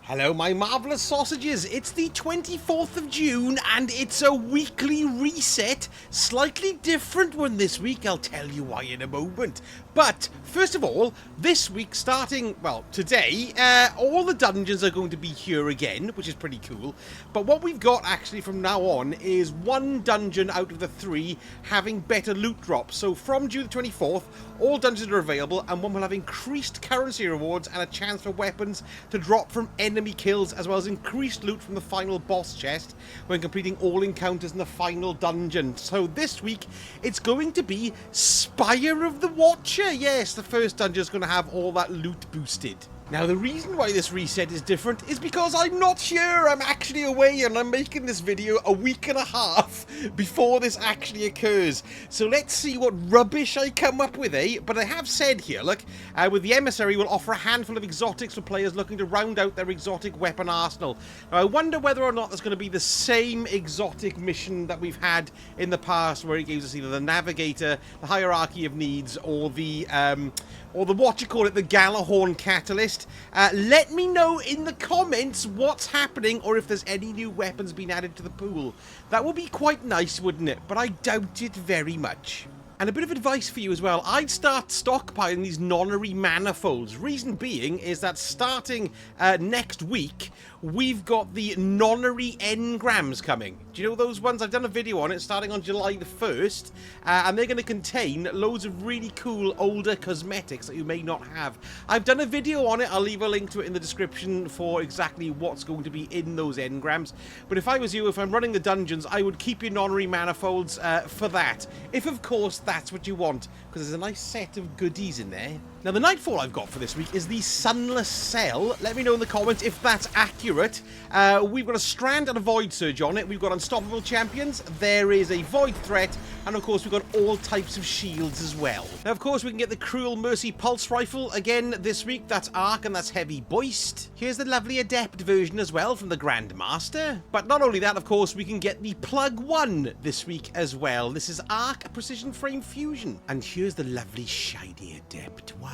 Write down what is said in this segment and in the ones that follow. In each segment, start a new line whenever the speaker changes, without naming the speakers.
Hello my marvellous sausages, it's the 24th of June and it's a weekly reset, slightly different one this week, I'll tell you why in a moment. But first of all, this week starting, well, today, all the dungeons are going to be here again, which is pretty cool. But what we've got actually from now on is one dungeon out of the 3 having better loot drops. So from June the 24th, all dungeons are available and one will have increased currency rewards and a chance for weapons to drop from enemy kills, as well as increased loot from the final boss chest when completing all encounters in the final dungeon. So this week, it's going to be Spire of the Watcher. Yes, the first dungeon is going to have all that loot boosted. Now, the reason why this reset is different is because I'm not here. I'm actually away and I'm making this video a week and a half before this actually occurs. So let's see what rubbish I come up with, eh? But I have said here, look, with the Emissary, we'll offer a handful of exotics for players looking to round out their exotic weapon arsenal. Now, I wonder whether or not there's going to be the same exotic mission that we've had in the past, where it gives us either the Navigator, the Hierarchy of Needs, or the what you call it, the Galahorn Catalyst. Let me know in the comments what's happening or if there's any new weapons being added to the pool. That would be quite nice, wouldn't it? But I doubt it very much. And a bit of advice for you as well, I'd start stockpiling these nonary manifolds. Reason being is that starting next week, we've got the nonary engrams coming. Do you know those ones? I've done a video on it starting on July the 1st, and they're going to contain loads of really cool older cosmetics that you may not have. I've done a video on it, I'll leave a link to it in the description for exactly what's going to be in those engrams. But if I was you, if I'm running the dungeons, I would keep your nonary manifolds for that. If of course that's what you want, because there's a nice set of goodies in there. Now, the Nightfall I've got for this week is the Sunless Cell. Let me know in the comments if that's accurate. We've got a Strand and a Void Surge on it. We've got Unstoppable Champions. There is a Void Threat. And, of course, we've got all types of shields as well. Now, of course, we can get the Cruel Mercy Pulse Rifle again this week. That's Arc and that's Heavy Boist. Here's the lovely Adept version as well from the Grandmaster. But not only that, of course, we can get the Plug 1 this week as well. This is Arc Precision Frame Fusion. And here's the lovely shiny Adept 1.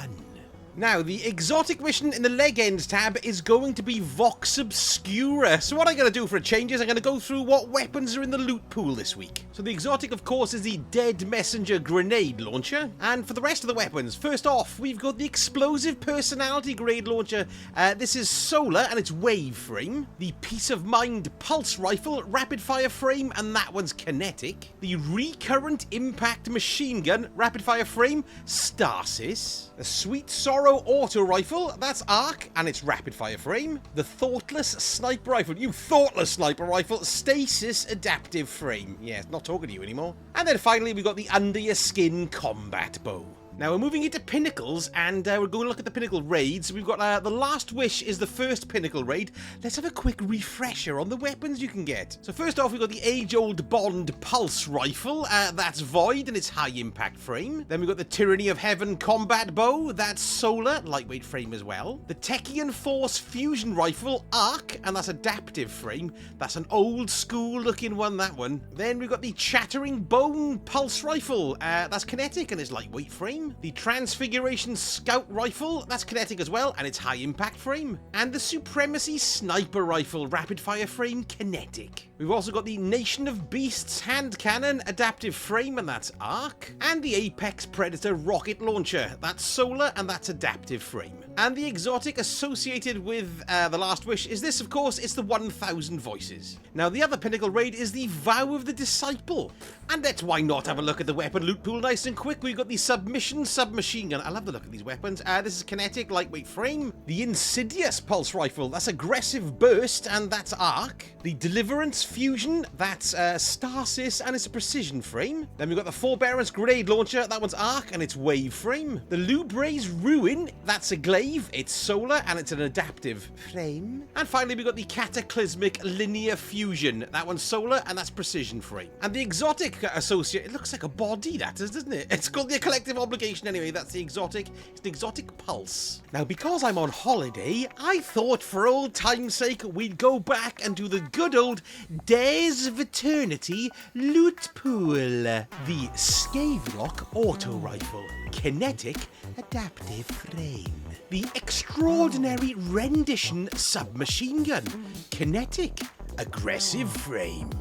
Now, the exotic mission in the Legends tab is going to be Vox Obscura. So what I'm going to do for a change is I'm going to go through what weapons are in the loot pool this week. So the exotic, of course, is the Dead Messenger Grenade Launcher. And for the rest of the weapons, first off, we've got the Explosive Personality Grenade Launcher. This is solar and it's wave frame. The Peace of Mind Pulse Rifle, rapid fire frame, and that one's kinetic. The Recurrent Impact Machine Gun, rapid fire frame, stasis. The Sweet Sorrow Auto Rifle, that's Arc, and it's rapid fire frame. The Thoughtless Sniper Rifle, you thoughtless sniper rifle, stasis adaptive frame. Yeah, it's not talking to you anymore. And then finally, we've got the Under Your Skin Combat Bow. Now, we're moving into Pinnacles, and we're going to look at the Pinnacle raids. We've got the Last Wish is the first Pinnacle raid. Let's have a quick refresher on the weapons you can get. So first off, we've got the age-old Bond Pulse Rifle. That's Void, and it's high-impact frame. Then we've got the Tyranny of Heaven Combat Bow. That's solar, lightweight frame as well. The Techian Force Fusion Rifle, Arc, and that's adaptive frame. That's an old-school looking one, that one. Then we've got the Chattering Bone Pulse Rifle. That's kinetic, and it's lightweight frame. The Transfiguration Scout Rifle, that's kinetic as well, and it's high impact frame. And the Supremacy Sniper Rifle, rapid fire frame, kinetic. We've also got the Nation of Beasts Hand Cannon, adaptive frame, and that's Arc. And the Apex Predator Rocket Launcher, that's solar, and that's adaptive frame. And the exotic associated with the Last Wish is this, of course, it's the 1000 Voices. Now, the other Pinnacle raid is the Vow of the Disciple. And let's why not have a look at the weapon loot pool nice and quick. We've got the Submission Submachine Gun. I love the look of these weapons. This is kinetic, lightweight frame. The Insidious Pulse Rifle, that's aggressive burst, and that's Arc. The Deliverance Fusion, that's stasis, and it's a precision frame. Then we've got the Forbearance Grenade Launcher, that one's Arc, and it's wave frame. The Lubrae's Ruin, that's a glaive, it's solar, and it's an adaptive frame. And finally, we've got the Cataclysmic Linear Fusion. That one's solar, and that's precision frame. And the exotic associate, it looks like a body, that is, doesn't it? It's called the Collective Obligation anyway, that's the exotic. It's an exotic pulse. Now, because I'm on holiday, I thought for old time's sake, we'd go back and do the good old Days of Eternity Loot Pool. The Scavelock Auto Rifle. Kinetic Adaptive Frame. The Extraordinary Rendition Submachine Gun. Kinetic Aggressive Frame.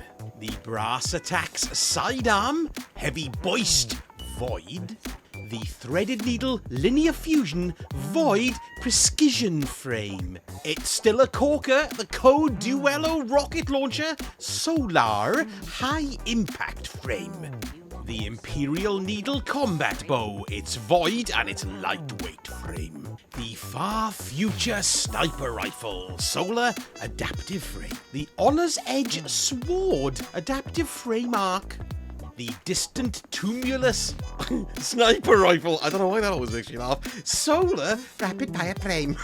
The Brass Attacks Sidearm. Heavy Boist Void. The Threaded Needle Linear Fusion Void Precision Frame. It's still a corker, the Code Duello Rocket Launcher Solar High Impact Frame. The Imperial Needle Combat Bow, it's void and it's lightweight frame. The Far Future Sniper Rifle Solar Adaptive Frame. The Honor's Edge Sword Adaptive Frame Arc. The Distant Tumulus Sniper Rifle, I don't know why that always makes me laugh, Solar Rapid Fire Frame.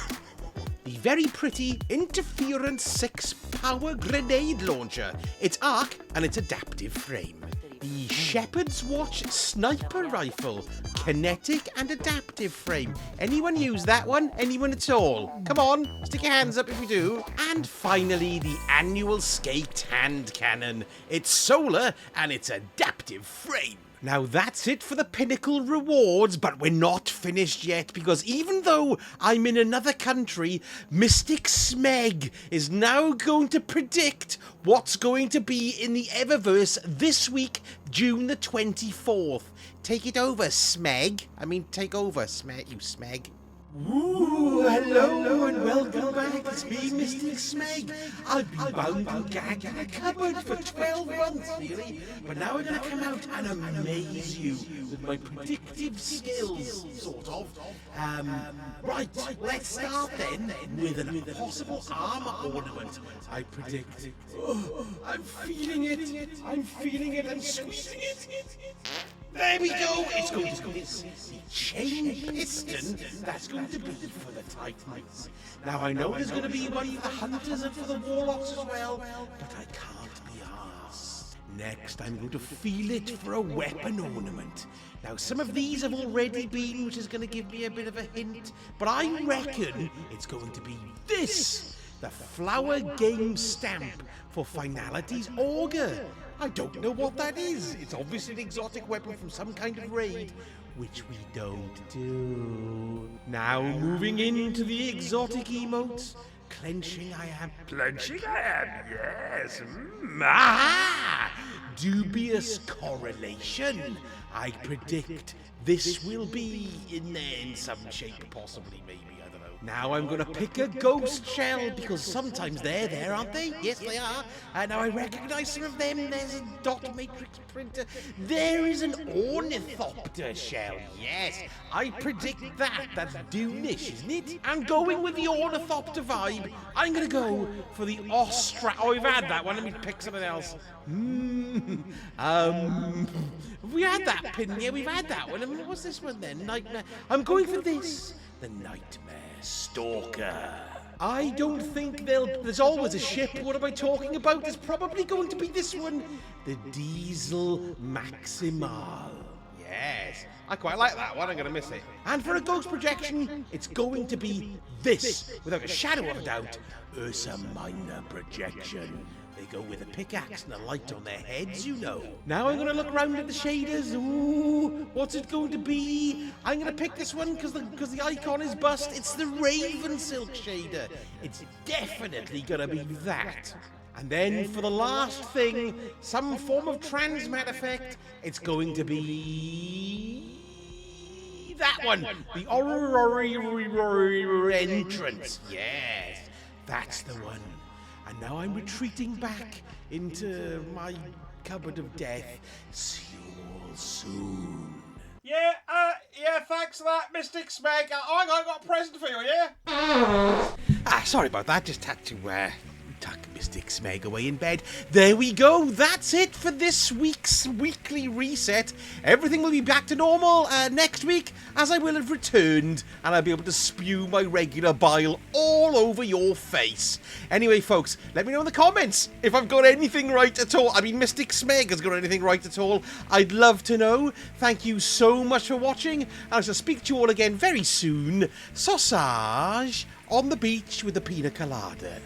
The very pretty Interference 6 Power Grenade Launcher, it's arc and it's adaptive frame. The Shepherd's Watch Sniper Rifle, kinetic and adaptive frame. Anyone use that one? Anyone at all? Come on, stick your hands up if you do. And finally, the Annual Skate Hand Cannon. It's solar and it's adaptive frame. Now that's it for the Pinnacle rewards, but we're not finished yet, because even though I'm in another country, Mystic Smeg is now going to predict what's going to be in the Eververse this week, June the 24th. Take it over, Smeg. I mean, take over, Smeg, you Smeg. Ooh, hello and welcome back. It's me, Mystic Smeg. I've been bound and gagged in a cupboard for 12 months, really. But now I'm going to come out and amaze you with my predictive skills, sort of. Right, let's start then with an impossible armor ornament. I predict. Oh, I'm feeling it. I'm squeezing it. There we go! It's going to be this chain piston that's going to be for the Titans. Now I know there's going to be one for the Hunters and for the Warlocks as well, but I can't be arsed. Next I'm going to feel it for a weapon ornament. Now some of these have already been, which is going to give me a bit of a hint, but I reckon it's going to be this! The Flower Game Stamp for Finality's Augur. I don't know what that is. It's obviously an exotic weapon from some kind of raid, which we don't do. Now moving into the exotic emotes. Clenching I am, yes. Aha! Dubious correlation. I predict this will be in there in some shape, possibly, maybe. Now I'm going to pick a ghost shell, because sometimes they're there, aren't they? Yes, they are. Now I recognise some of them. There's a dot matrix printer. There is an ornithopter shell. Yes, I predict that. That's Dune-ish, isn't it? I'm going with the ornithopter vibe. I'm going to go for the Oh, we've had that one. Let me pick something else. Have we had that pin? Yeah, we've had that one. I mean, what's this one then? Nightmare. I'm going for this. The Nightmare Stalker. I don't think there's always a ship. What am I talking about? There's probably going to be this one. The Diesel Maximal. Yes, I quite like that one. I'm going to miss it. And for a ghost projection, it's going to be this. Without a shadow of a doubt, Ursa Minor Projection. They go with a pickaxe and a light on their heads, you know. Now I'm going to look around at the shaders. Ooh, what's it going to be? I'm going to pick this one because the icon is bust. It's the Raven Silk shader. It's definitely going to be that. And then for the last thing, some form of transmat effect. It's going to be that one. The Aurora entrance. Yes, that's the one. And now I'm retreating back into my cupboard of death. See you all soon. Yeah, thanks for that, Mystic Smeg. I got a present for you, yeah? Sorry about that. Just had to, tuck Mystic Smeg away in bed. There we go. That's it for this week's weekly reset. Everything will be back to normal next week, as I will have returned, and I'll be able to spew my regular bile all over your face. Anyway, folks, let me know in the comments if I've got anything right at all. I mean, Mystic Smeg has got anything right at all. I'd love to know. Thank you so much for watching, and I shall speak to you all again very soon. Sausage on the beach with a pina colada.